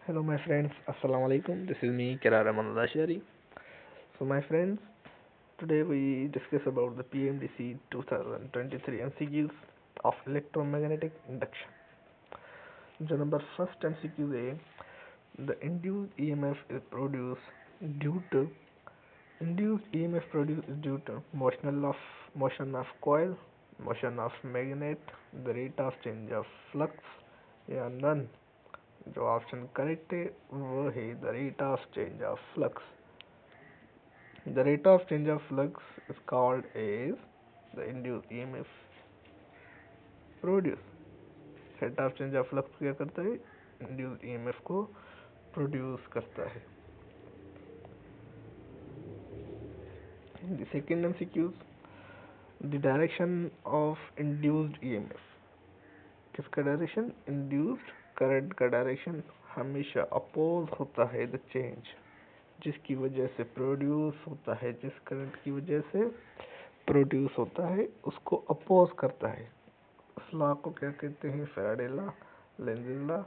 Hello my friends, Assalamu alaikum. This is me, Kirar Rahman Al-Ashari. So my friends, today we discuss about the PMDC 2023 MCQs of electromagnetic induction. जो number first MCQ है, the induced EMF is produced due to motion of coil, motion of magnet, the rate of change of flux या none. जो option correct है वो है the rate of change of flux. The rate of change of flux is called as the induced EMF produce. Rate of change of flux क्या करता है? Induced EMF को produce करता है. The second MCQs, the direction of induced EMF. किसका direction? Induced current का direction हमेशा oppose होता है द चेंज जिसकी वजह से प्रोड्यूस होता है. जिस करंट की वजह से प्रोड्यूस होता है उसको अपोज करता है. उस लॉ को क्या कहते हैं? Faraday law, Lenz law,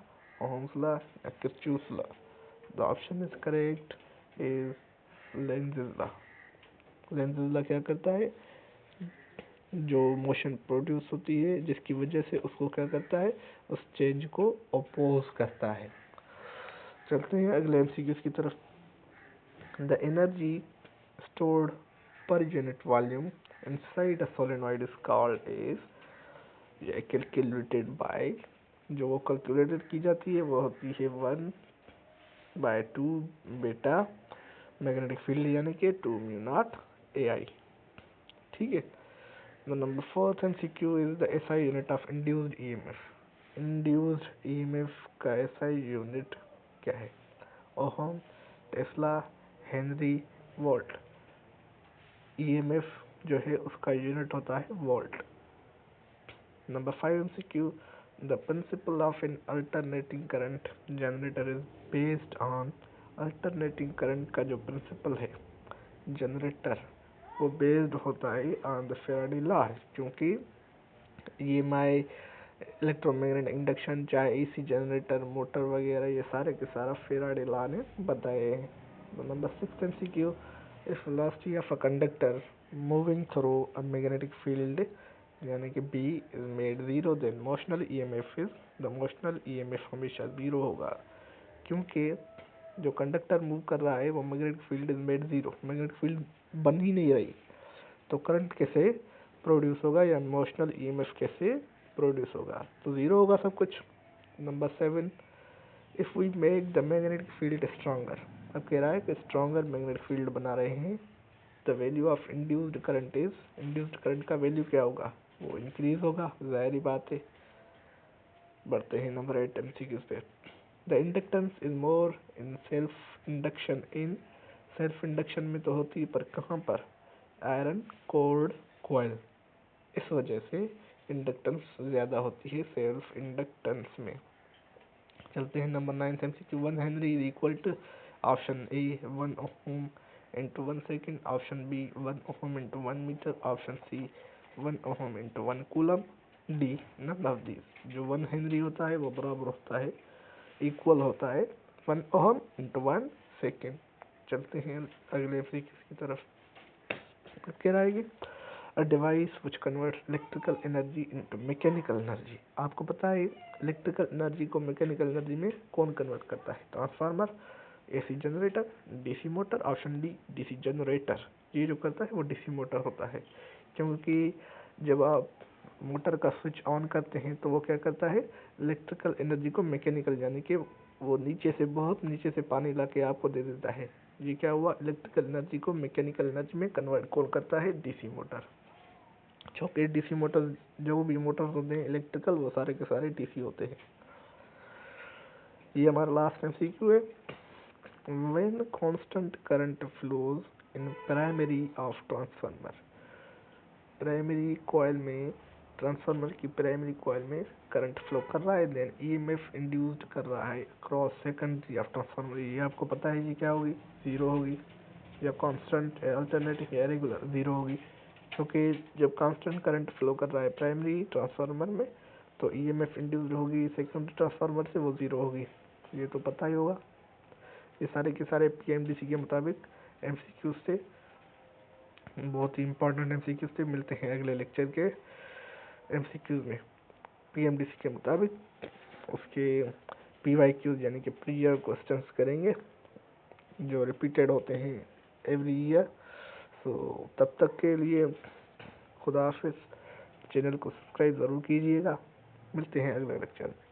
Ohm's law या Kirchhoff law. The option is correct is Lenz law. Lenz law क्या करता है? जो मोशन प्रोड्यूस होती है जिसकी वजह से उसको क्या करता है? उस चेंज को अपोज करता है. चलते हैं अगले एमसीक्यूज की तरफ. The energy stored per unit volume inside a solenoid is called as, यह calculated by, जो वो कैलकुलेटेड की जाती है वो होती है 1/2 बीटा मैग्नेटिक फील्ड यानी कि 2 म्यू नॉट AI. ठीक है. The number fourth MCQ is the SI unit of induced EMF. Induced EMF का SI यूनिट क्या है? Ohm, Tesla, Henry, volt. EMF जो है उसका यूनिट होता है volt. Number 5 MCQ, the principle of N alternating current generator is based on. Alternating current का जो प्रिंसिपल है जनरेटर वो बेस्ड होता है ऑन द फैराडे लॉ. क्योंकि EMI इलेक्ट्रोमैग्नेटिक इंडक्शन चाहे AC जनरेटर मोटर वगैरह ये सारे के सारा फैराडे लॉ ने बताए हैं. Number 6 MCQ, if velocity of a conductor moving through a magnetic field यानी कि B is made zero, then motional EMF is, the motional EMF हमेशा जीरो होगा. क्योंकि जो कंडक्टर मूव कर रहा है वो magnetic field is made zero. Magnetic field बन ही नहीं रही तो करंट कैसे प्रोड्यूस होगा या मोशनल EMF कैसे प्रोड्यूस होगा? तो जीरो होगा सब कुछ. Number 7, if we make the magnetic field stronger. अब कह रहा है कि स्ट्रॉन्गर मैग्नेटिक फील्ड बना रहे हैं. The value of induced current is, induced current का वैल्यू क्या होगा? वो इंक्रीज होगा. जाहिर बात है. बढ़ते हैं नंबर 8 MCQ पे. The inductance is more in self induction. इन सेल्फ इंडक्शन में तो होती है पर कहाँ पर? Iron cored coil. इस वजह से इंडक्टेंस ज़्यादा होती है सेल्फ इंडक्टेंस में. चलते हैं number 9 MCQ. 1 henry is equal to, option A 1 ohm into 1 second, option B 1 ohm into 1 metre, option C 1 ohm into 1 coulomb, D none of this. जो 1 हेनरी होता है वो बराबर होता है, इक्वल होता है 1 ओम इंटू 1 सेकेंड. चलते हैं अगले MCQ की तरफ. क्या रहेगी? A device which converts electrical energy into mechanical energy. आपको पता है इलेक्ट्रिकल एनर्जी को मैकेनिकल एनर्जी में कौन कन्वर्ट करता है? Transformer, AC generator, DC motor, option D DC generator. ये जो करता है वो DC मोटर होता है. क्योंकि जब आप मोटर का स्विच ऑन करते हैं तो वो क्या करता है? इलेक्ट्रिकल एनर्जी को मैकेनिकल यानी कि वो नीचे से, बहुत नीचे से पानी ला के आपको दे देता है. ये क्या हुआ? इलेक्ट्रिकल एनर्जी को मैकेनिकल एनर्जी में कन्वर्ट कौन करता है? DC motor. क्योंकि DC मोटर, जो भी मोटर्स होते हैं इलेक्ट्रिकल वो सारे के सारे DC होते हैं. ये हमारा लास्ट MCQ है. When constant current flows in primary of transformer. Primary coil में, ट्रांसफार्मर की प्राइमरी कॉइल में करंट फ्लो कर रहा है, देन EMF इंड्यूस्ड कर रहा है क्रॉस सेकेंडरी ऑफ ट्रांसफार्मर. ये आपको पता है ये क्या होगी? जीरो होगी. या कांस्टेंट, अल्टरनेटिंग या रेगुलर, जीरो होगी. क्योंकि जब कांस्टेंट करंट फ्लो कर रहा है प्राइमरी ट्रांसफार्मर में तो EMF इंड्यूस्ड होगी सेकेंडरी ट्रांसफार्मर से, वो जीरो होगी. ये तो पता ही होगा। ये सारे के सारे पीएमडीसी के मुताबिक एमसीक्यूज थे, बहुत ही इंपॉर्टेंट एमसीक्यूज थे। मिलते हैं अगले लेक्चर के एमसीक्यूज में पीएमडीसी के मुताबिक। उसके पीवाईक्यूज यानी कि प्री क्वेश्चंस करेंगे जो रिपीटेड होते हैं एवरी ईयर। सो तब तक के लिए खुदा हाफिज़। चैनल को सब्सक्राइब ज़रूर कीजिएगा। मिलते हैं अगले लेक्चर में।